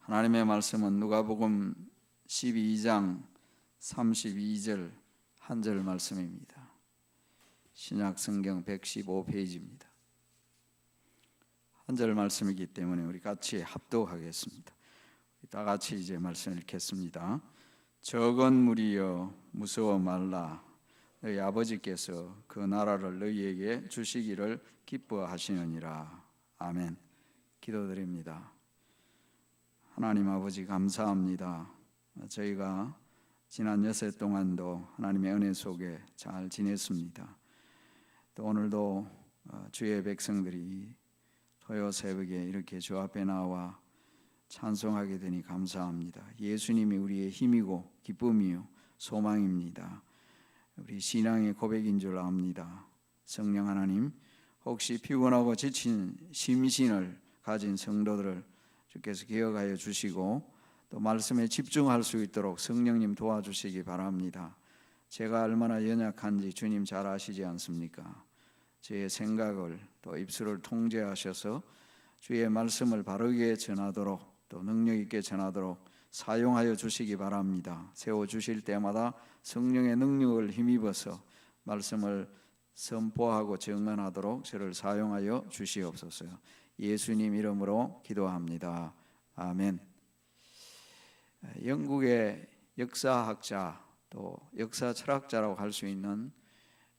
하나님의 말씀은 누가복음 12장 32절 한 절 말씀입니다. 신약 성경 115페이지입니다. 한 절 말씀이기 때문에 우리 같이 합독하겠습니다. 다 같이 이제 말씀을 읽겠습니다. 적은 무리여 무서워 말라. 너희 아버지께서 그 나라를 너희에게 주시기를 기뻐하시느니라. 아멘. 기도드립니다. 하나님 아버지 감사합니다. 저희가 지난 여세 동안도 하나님의 은혜 속에 잘 지냈습니다. 또 오늘도 주의 백성들이 토요 새벽에 이렇게 주 앞에 나와 찬송하게 되니 감사합니다. 예수님이 우리의 힘이고 기쁨이요 소망입니다. 우리 신앙의 고백인 줄 압니다. 성령 하나님, 혹시 피곤하고 지친 심신을 가진 성도들을 주께서 기억하여 주시고 또 말씀에 집중할 수 있도록 성령님 도와주시기 바랍니다. 제가 얼마나 연약한지 주님 잘 아시지 않습니까? 제 생각을 또 입술을 통제하셔서 주의 말씀을 바르게 전하도록 또 능력 있게 전하도록 사용하여 주시기 바랍니다. 세워주실 때마다 성령의 능력을 힘입어서 말씀을 선포하고 증언하도록 저를 사용하여 주시옵소서. 예수님 이름으로 기도합니다. 아멘. 영국의 역사학자 또 역사 철학자라고 할 수 있는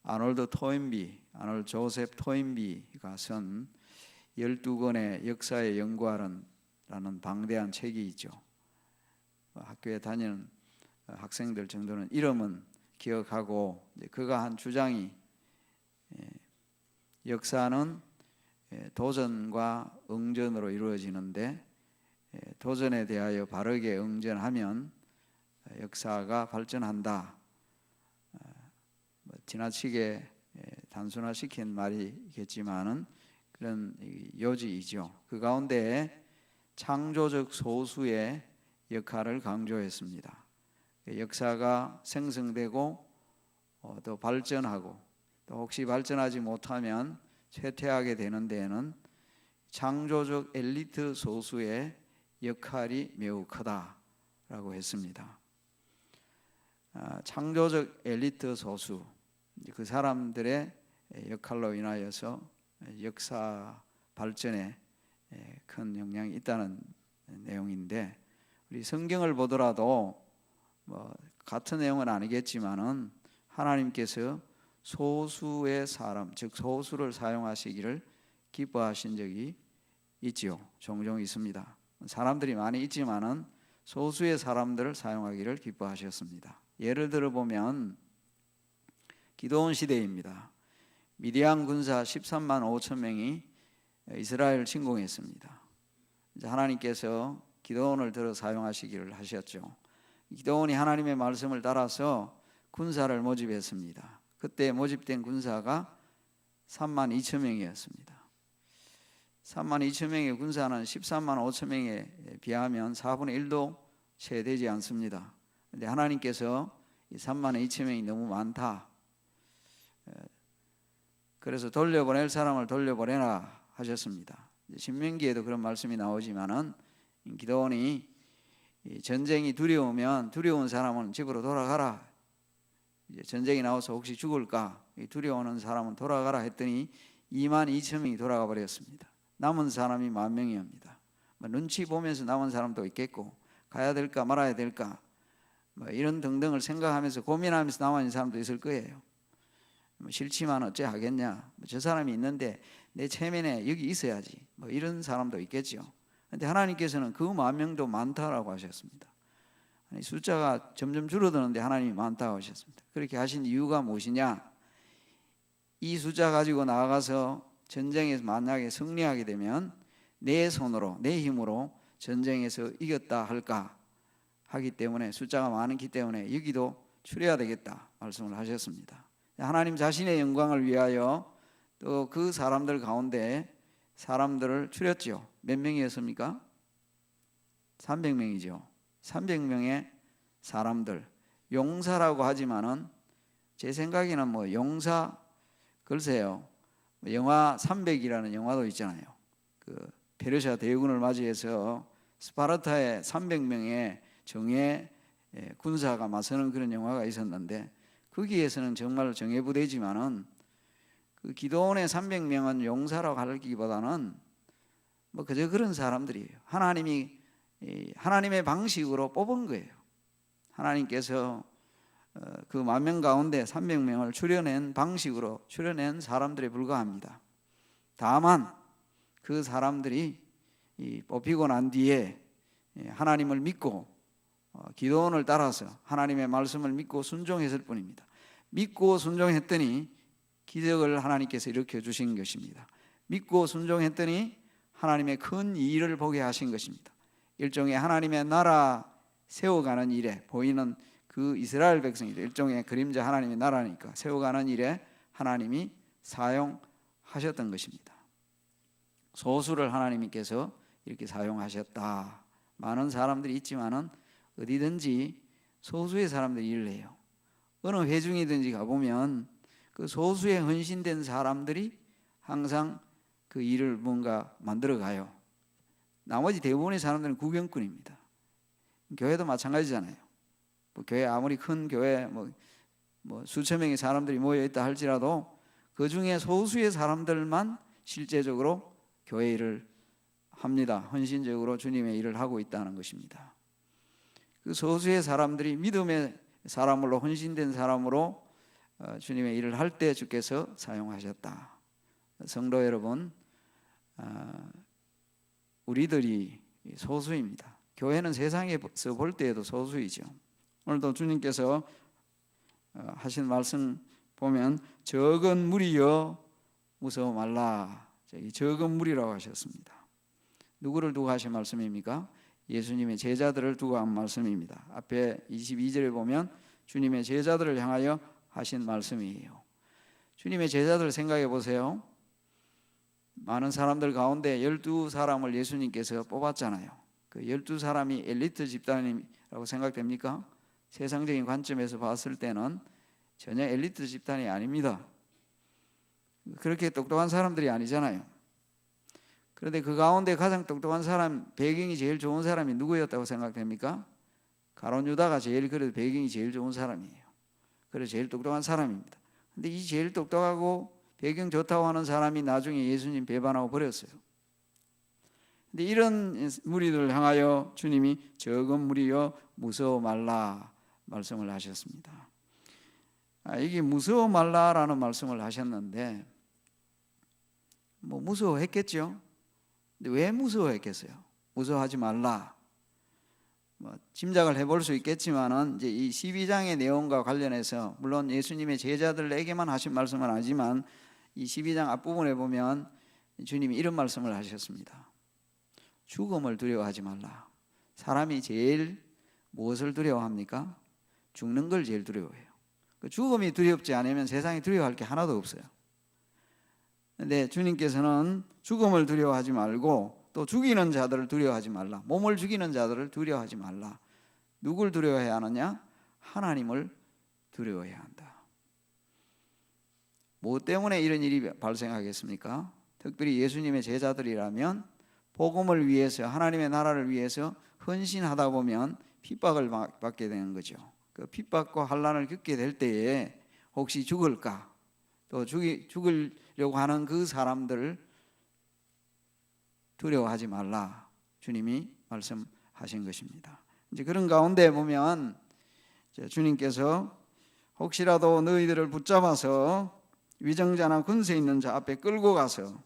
아놀드 조셉 토인비가 쓴 12권의 역사의 연구하라는 방대한 책이 있죠. 학교에 다니는 학생들 정도는 이름은 기억하고, 그가 한 주장이 역사는 도전과 응전으로 이루어지는데 도전에 대하여 바르게 응전하면 역사가 발전한다. 지나치게 단순화시킨 말이겠지만은 그런 요지이죠. 그 가운데 창조적 소수의 역할을 강조했습니다. 역사가 생성되고 또 발전하고 또 혹시 발전하지 못하면 쇠퇴하게 되는 데에는 창조적 엘리트 소수의 역할이 매우 크다라고 했습니다. 창조적 엘리트 소수, 그 사람들의 역할로 인하여서 역사 발전에 큰 영향이 있다는 내용인데, 우리 성경을 보더라도 같은 내용은 아니겠지만은 하나님께서 소수의 사람, 즉 소수를 사용하시기를 기뻐하신 적이 있지요. 종종 있습니다. 사람들이 많이 있지만은 소수의 사람들을 사용하기를 기뻐하셨습니다. 예를 들어 보면 기드온 시대입니다. 미디안 군사 13만 5천 명이 이스라엘을 침공했습니다. 이제 하나님께서 기드온을 들어 사용하시기를 하셨죠. 기드온이 하나님의 말씀을 따라서 군사를 모집했습니다. 그때 모집된 군사가 3만 2천 명이었습니다. 3만 2천 명의 군사는 13만 5천 명에 비하면 4분의 1도 채 되지 않습니다. 그런데 하나님께서 이 3만 2천 명이 너무 많다. 그래서 돌려보낼 사람을 돌려보내라 하셨습니다. 신명기에도 그런 말씀이 나오지만은 기드온이 전쟁이 두려우면 두려운 사람은 집으로 돌아가라. 이제 전쟁이 나와서 혹시 죽을까 두려워하는 사람은 돌아가라 했더니 2만 2천 명이 돌아가 버렸습니다. 남은 사람이 1만 명이옵니다. 눈치 보면서 남은 사람도 있겠고, 가야 될까 말아야 될까 이런 등등을 생각하면서 고민하면서 남아 있는 사람도 있을 거예요. 싫지만 어째 하겠냐, 저 사람이 있는데 내 체면에 여기 있어야지, 이런 사람도 있겠죠. 그런데 하나님께서는 그 1만 명도 많다라고 하셨습니다. 숫자가 점점 줄어드는데 하나님이 많다고 하셨습니다. 그렇게 하신 이유가 무엇이냐? 이 숫자 가지고 나아가서 전쟁에서 만약에 승리하게 되면 내 손으로 내 힘으로 전쟁에서 이겼다 할까 하기 때문에, 숫자가 많기 때문에 여기도 추려야 되겠다 말씀을 하셨습니다. 하나님 자신의 영광을 위하여 또 그 사람들 가운데 사람들을 추렸죠. 몇 명이었습니까? 300명이죠. 300명의 사람들, 용사라고 하지만은 제 생각에는 용사, 글쎄요, 영화 300이라는 영화도 있잖아요. 그 페르시아 대군을 맞이해서 스파르타의 300명의 정예 군사가 맞서는 그런 영화가 있었는데, 거기에서는 정말 정예부대지만은 그 기도원의 300명은 용사라고 하기보다는 뭐 그저 그런 사람들이에요. 하나님이 하나님의 방식으로 뽑은 거예요. 하나님께서 그 10,000명 가운데 300명을 추려낸 방식으로 추려낸 사람들에 불과합니다. 다만 그 사람들이 뽑히고 난 뒤에 하나님을 믿고 기도원을 따라서 하나님의 말씀을 믿고 순종했을 뿐입니다. 믿고 순종했더니 기적을 하나님께서 일으켜 주신 것입니다. 믿고 순종했더니 하나님의 큰 일을 보게 하신 것입니다. 일종의 하나님의 나라 세워가는 일에 보이는 그 이스라엘 백성이죠. 일종의 그림자 하나님의 나라니까 세워가는 일에 하나님이 사용하셨던 것입니다. 소수를 하나님께서 이렇게 사용하셨다. 많은 사람들이 있지만은 어디든지 소수의 사람들이 일을 해요. 어느 회중이든지 가보면 그 소수에 헌신된 사람들이 항상 그 일을 뭔가 만들어 가요. 나머지 대부분의 사람들은 구경꾼입니다. 교회도 마찬가지잖아요. 뭐 교회 아무리 큰 교회 뭐 수천 명의 사람들이 모여 있다 할지라도 그 중에 소수의 사람들만 실제적으로 교회 일을 합니다. 헌신적으로 주님의 일을 하고 있다는 것입니다. 그 소수의 사람들이 믿음의 사람으로 헌신된 사람으로 주님의 일을 할 때 주께서 사용하셨다. 성도 여러분, 우리들이 소수입니다. 교회는 세상에서 볼 때에도 소수이죠. 오늘도 주님께서 하신 말씀 보면 적은 무리여 무서워 말라. 이 적은 무리라고 하셨습니다. 누구를 두고 하신 말씀입니까? 예수님의 제자들을 두고 한 말씀입니다. 앞에 22절에 보면 주님의 제자들을 향하여 하신 말씀이에요. 주님의 제자들 생각해 보세요. 많은 사람들 가운데 12사람을 예수님께서 뽑았잖아요. 그 12사람이 엘리트 집단이라고 생각됩니까? 세상적인 관점에서 봤을 때는 전혀 엘리트 집단이 아닙니다. 그렇게 똑똑한 사람들이 아니잖아요. 그런데 그 가운데 가장 똑똑한 사람, 배경이 제일 좋은 사람이 누구였다고 생각됩니까? 가룟 유다가 제일 그래도 배경이 제일 좋은 사람이에요. 그래서 제일 똑똑한 사람입니다. 근데 이 제일 똑똑하고 배경 좋다고 하는 사람이 나중에 예수님 배반하고 버렸어요. 근데 이런 무리들을 향하여 주님이 적은 무리여 무서워 말라 말씀을 하셨습니다. 이게 무서워 말라라는 말씀을 하셨는데 뭐 무서워했겠죠. 근데 왜 무서워했겠어요? 무서워하지 말라. 짐작을 해볼 수 있겠지만은 이제 이 12장의 내용과 관련해서 물론 예수님의 제자들에게만 하신 말씀은 아니지만 이 12장 앞부분에 보면 주님이 이런 말씀을 하셨습니다. 죽음을 두려워하지 말라. 사람이 제일 무엇을 두려워합니까? 죽는 걸 제일 두려워해요. 그 죽음이 두렵지 않으면 세상에 두려워할 게 하나도 없어요. 근데 주님께서는 죽음을 두려워하지 말고 또 죽이는 자들을 두려워하지 말라. 몸을 죽이는 자들을 두려워하지 말라. 누굴 두려워해야 하느냐? 하나님을 두려워해야 한다. 뭐 때문에 이런 일이 발생하겠습니까? 특별히 예수님의 제자들이라면 복음을 위해서 하나님의 나라를 위해서 헌신하다 보면 핍박을 받게 되는 거죠. 그 핍박과 환난을 겪게 될 때에 혹시 죽을까? 또 죽으려고 하는 그 사람들을 두려워하지 말라. 주님이 말씀하신 것입니다. 이제 그런 가운데 보면 주님께서 혹시라도 너희들을 붙잡아서 위정자나 권세 있는 자 앞에 끌고 가서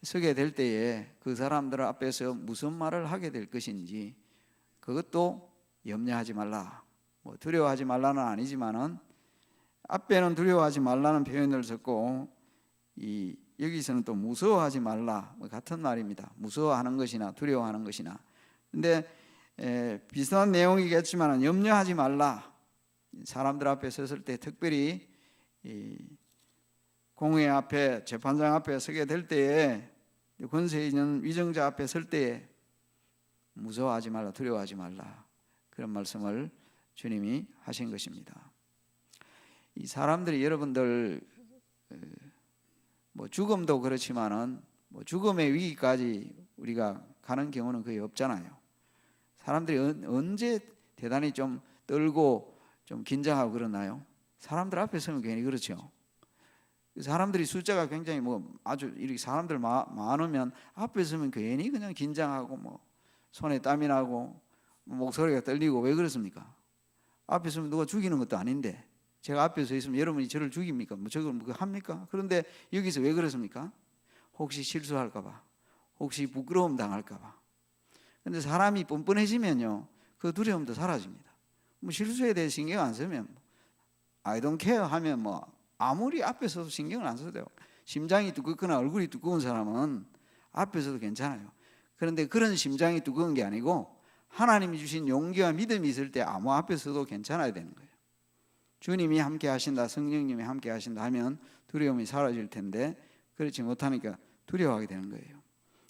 서게 될 때에 그 사람들 앞에서 무슨 말을 하게 될 것인지 그것도 염려하지 말라. 뭐 두려워하지 말라는 아니지만은 앞에는 두려워하지 말라는 표현을 썼고 여기서는 또 무서워하지 말라 같은 말입니다. 무서워하는 것이나 두려워하는 것이나. 근데 비슷한 내용이겠지만 염려하지 말라. 사람들 앞에 섰을 때 특별히 공회 앞에 재판장 앞에 서게 될 때에 권세 있는 위정자 앞에 설 때에 무서워하지 말라, 두려워하지 말라 그런 말씀을 주님이 하신 것입니다. 이 사람들이 여러분들 뭐 죽음도 그렇지만은 뭐 죽음의 위기까지 우리가 가는 경우는 거의 없잖아요. 사람들이 언제 대단히 좀 떨고 좀 긴장하고 그러나요? 사람들 앞에 서면 괜히 그렇죠. 사람들이 숫자가 굉장히 뭐 아주 이렇게 사람들 많으면 앞에 서면 괜히 그냥 긴장하고 뭐 손에 땀이 나고 목소리가 떨리고 왜 그렇습니까? 앞에 서면 누가 죽이는 것도 아닌데 제가 앞에 서 있으면 여러분이 저를 죽입니까? 뭐 저걸 뭐 합니까? 그런데 여기서 왜 그렇습니까? 혹시 실수할까 봐, 혹시 부끄러움 당할까 봐. 근데 사람이 뻔뻔해지면요 그 두려움도 사라집니다. 뭐 실수에 대해 신경 안 쓰면 I don't care 하면 뭐 아무리 앞에서도 신경을 안 써도 돼요. 심장이 두껍거나 얼굴이 두꺼운 사람은 앞에서도 괜찮아요. 그런데 그런 심장이 두꺼운 게 아니고 하나님이 주신 용기와 믿음이 있을 때 아무 앞에서도 괜찮아야 되는 거예요. 주님이 함께 하신다, 성령님이 함께 하신다 하면 두려움이 사라질 텐데 그렇지 못하니까 두려워하게 되는 거예요.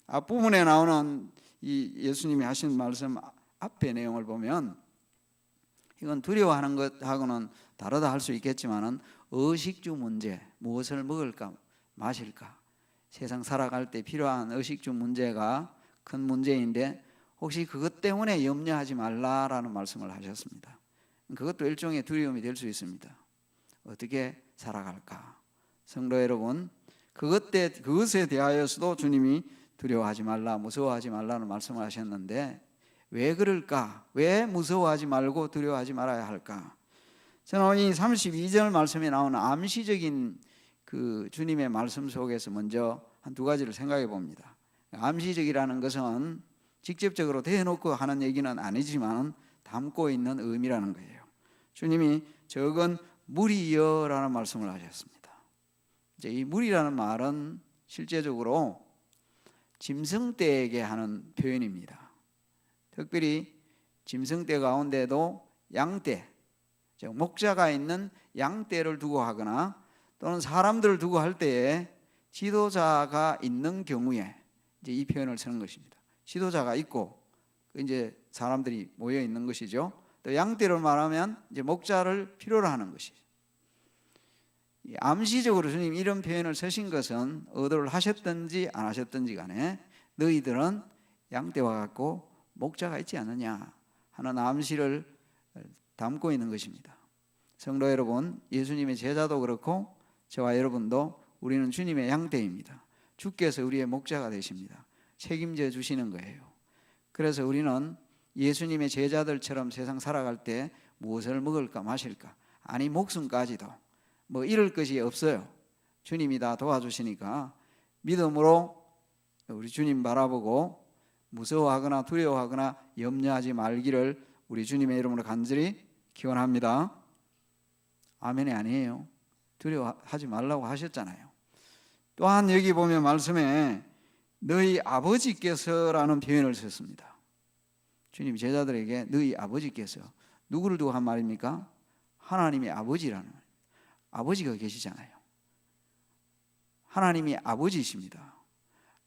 앞부분에 나오는 이 예수님이 하신 말씀 앞의 내용을 보면 이건 두려워하는 것하고는 다르다 할 수 있겠지만은 의식주 문제, 무엇을 먹을까 마실까 세상 살아갈 때 필요한 의식주 문제가 큰 문제인데 혹시 그것 때문에 염려하지 말라라는 말씀을 하셨습니다. 그것도 일종의 두려움이 될 수 있습니다. 어떻게 살아갈까? 성도 여러분, 그것에 대하여서도 주님이 두려워하지 말라, 무서워하지 말라는 말씀을 하셨는데 왜 그럴까? 왜 무서워하지 말고 두려워하지 말아야 할까? 저는 이 32절 말씀에 나오는 암시적인 그 주님의 말씀 속에서 먼저 한 두 가지를 생각해 봅니다. 암시적이라는 것은 직접적으로 대놓고 하는 얘기는 아니지만 담고 있는 의미라는 거예요. 주님이 적은 무리여라는 말씀을 하셨습니다. 이제 이 무리라는 말은 실제적으로 짐승떼에게 하는 표현입니다. 특별히 짐승떼 가운데도 양떼, 즉 목자가 있는 양떼를 두고 하거나 또는 사람들을 두고 할 때에 지도자가 있는 경우에 이제 이 표현을 쓰는 것입니다. 지도자가 있고 이제 사람들이 모여 있는 것이죠. 또 양떼를 말하면 이제 목자를 필요로 하는 것이죠. 암시적으로 주님 이런 표현을 쓰신 것은 의도를 하셨든지 안 하셨든지 간에 너희들은 양떼와 같고 목자가 있지 않느냐 하는 암시를 담고 있는 것입니다. 성도 여러분, 예수님의 제자도 그렇고 저와 여러분도 우리는 주님의 양떼입니다. 주께서 우리의 목자가 되십니다. 책임져 주시는 거예요. 그래서 우리는 예수님의 제자들처럼 세상 살아갈 때 무엇을 먹을까 마실까 아니 목숨까지도 뭐 잃을 것이 없어요. 주님이 다 도와주시니까 믿음으로 우리 주님 바라보고 무서워하거나 두려워하거나 염려하지 말기를 우리 주님의 이름으로 간절히 기원합니다. 아멘이 아니에요. 두려워하지 말라고 하셨잖아요. 또한 여기 보면 말씀에 너희 아버지께서라는 표현을 썼습니다. 주님 제자들에게 너희 아버지께서 누구를 두고 한 말입니까? 하나님의 아버지라는 말입니다. 아버지가 계시잖아요. 하나님이 아버지이십니다.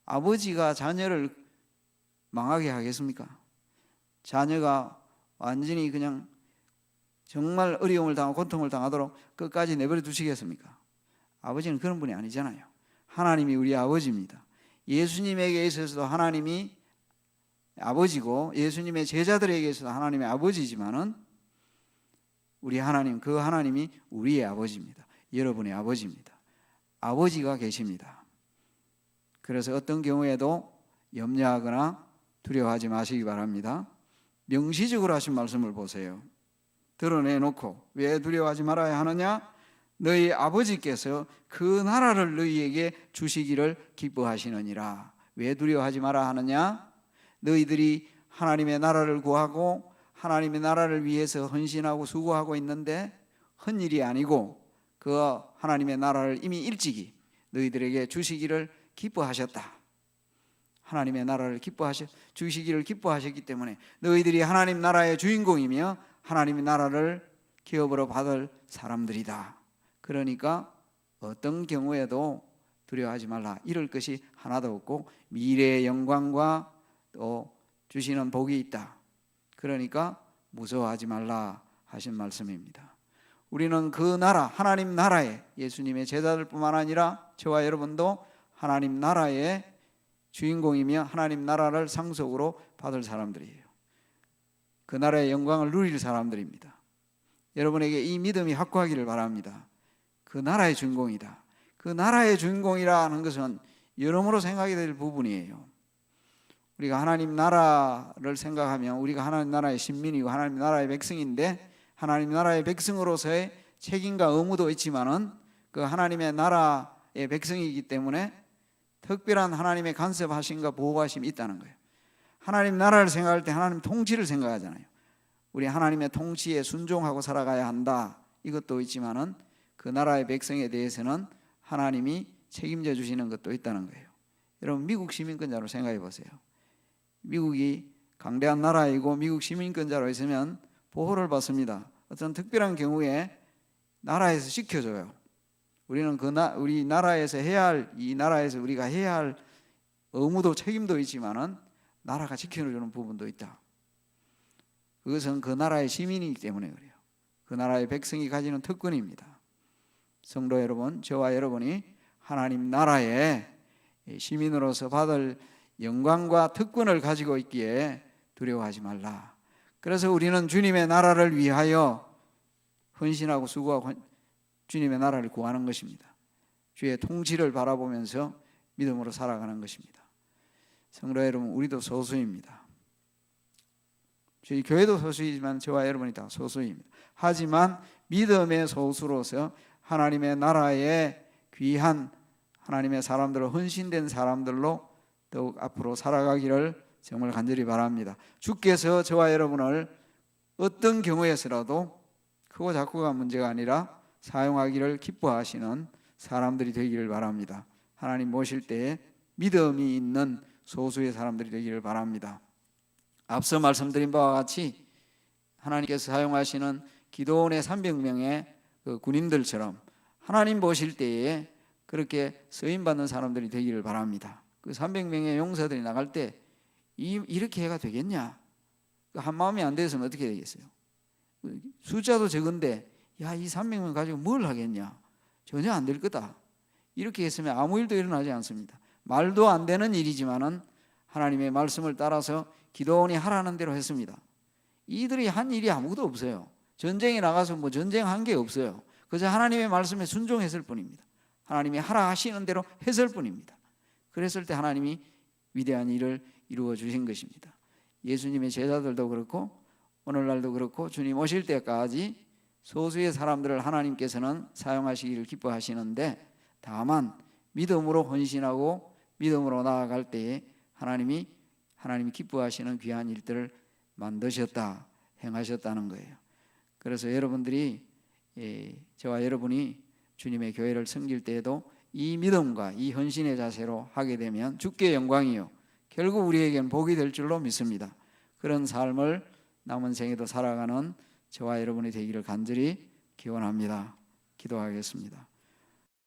아버지가 자녀를 망하게 하겠습니까? 자녀가 완전히 그냥 정말 어려움을 당하고 고통을 당하도록 끝까지 내버려 두시겠습니까? 아버지는 그런 분이 아니잖아요. 하나님이 우리 아버지입니다. 예수님에게 있어서도 하나님이 아버지고 예수님의 제자들에게 있어서도 하나님의 아버지지만은 우리 하나님, 그 하나님이 우리의 아버지입니다. 여러분의 아버지입니다. 아버지가 계십니다. 그래서 어떤 경우에도 염려하거나 두려워하지 마시기 바랍니다. 명시적으로 하신 말씀을 보세요. 드러내놓고 왜 두려워하지 말아야 하느냐? 너희 아버지께서 그 나라를 너희에게 주시기를 기뻐하시느니라. 왜 두려워하지 말아야 하느냐? 너희들이 하나님의 나라를 구하고 하나님의 나라를 위해서 헌신하고 수고하고 있는데 헛일이 아니고 그 하나님의 나라를 이미 일찍이 너희들에게 주시기를 기뻐하셨다. 하나님의 나라를 주시기를 기뻐하셨기 때문에 너희들이 하나님 나라의 주인공이며 하나님의 나라를 기업으로 받을 사람들이다. 그러니까 어떤 경우에도 두려워하지 말라. 이럴 것이 하나도 없고 미래의 영광과 또 주시는 복이 있다. 그러니까 무서워하지 말라 하신 말씀입니다. 우리는 그 나라, 하나님 나라에 예수님의 제자들뿐만 아니라 저와 여러분도 하나님 나라의 주인공이며 하나님 나라를 상속으로 받을 사람들이에요. 그 나라의 영광을 누릴 사람들입니다. 여러분에게 이 믿음이 확고하기를 바랍니다. 그 나라의 주인공이다. 그 나라의 주인공이라는 것은 여러모로 생각이 될 부분이에요. 우리가 하나님 나라를 생각하면 우리가 하나님 나라의 신민이고 하나님 나라의 백성인데, 하나님 나라의 백성으로서의 책임과 의무도 있지만은 그 하나님의 나라의 백성이기 때문에 특별한 하나님의 간섭하심과 보호하심이 있다는 거예요. 하나님 나라를 생각할 때 하나님 통치를 생각하잖아요. 우리 하나님의 통치에 순종하고 살아가야 한다, 이것도 있지만은 그 나라의 백성에 대해서는 하나님이 책임져 주시는 것도 있다는 거예요. 여러분, 미국 시민권자로 생각해 보세요. 미국이 강대한 나라이고 미국 시민권자로 있으면 보호를 받습니다. 어떤 특별한 경우에 나라에서 지켜줘요. 우리는 우리 나라에서 해야 할, 이 나라에서 우리가 해야 할 의무도 책임도 있지만은 나라가 지켜주는 부분도 있다. 그것은 그 나라의 시민이기 때문에 그래요. 그 나라의 백성이 가지는 특권입니다. 성도 여러분, 저와 여러분이 하나님 나라의 시민으로서 받을 영광과 특권을 가지고 있기에 두려워하지 말라. 그래서 우리는 주님의 나라를 위하여 헌신하고 수고하고 주님의 나라를 구하는 것입니다. 주의 통치를 바라보면서 믿음으로 살아가는 것입니다. 성도 여러분, 우리도 소수입니다. 저희 교회도 소수이지만 저와 여러분이 다 소수입니다. 하지만 믿음의 소수로서 하나님의 나라의 귀한 하나님의 사람들로 헌신된 사람들로 더욱 앞으로 살아가기를 정말 간절히 바랍니다. 주께서 저와 여러분을 어떤 경우에서라도 크고 작고가 문제가 아니라 사용하기를 기뻐하시는 사람들이 되기를 바랍니다. 하나님 모실 때에 믿음이 있는 소수의 사람들이 되기를 바랍니다. 앞서 말씀드린 바와 같이 하나님께서 사용하시는 기도원의 300명의 그 군인들처럼 하나님 보실 때에 그렇게 쓰임받는 사람들이 되기를 바랍니다. 그 300명의 용사들이 나갈 때 이렇게 해가 되겠냐? 한 마음이 안 돼서는 어떻게 되겠어요? 숫자도 적은데 이 300명 가지고 뭘 하겠냐? 전혀 안 될 거다. 이렇게 했으면 아무 일도 일어나지 않습니다. 말도 안 되는 일이지만은 하나님의 말씀을 따라서 기도원이 하라는 대로 했습니다. 이들이 한 일이 아무것도 없어요. 전쟁에 나가서 뭐 전쟁한 게 없어요. 그저 하나님의 말씀에 순종했을 뿐입니다. 하나님이 하라 하시는 대로 했을 뿐입니다. 그랬을 때 하나님이 위대한 일을 이루어 주신 것입니다. 예수님의 제자들도 그렇고 오늘날도 그렇고 주님 오실 때까지 소수의 사람들을 하나님께서는 사용하시기를 기뻐하시는데, 다만 믿음으로 헌신하고 믿음으로 나아갈 때에 하나님이 기뻐하시는 귀한 일들을 만드셨다, 행하셨다는 거예요. 그래서 여러분들이 저와 여러분이 주님의 교회를 섬길 때에도 이 믿음과 이 헌신의 자세로 하게 되면 주께 영광이요 결국 우리에겐 복이 될 줄로 믿습니다. 그런 삶을 남은 생에도 살아가는 저와 여러분이 되기를 간절히 기원합니다. 기도하겠습니다.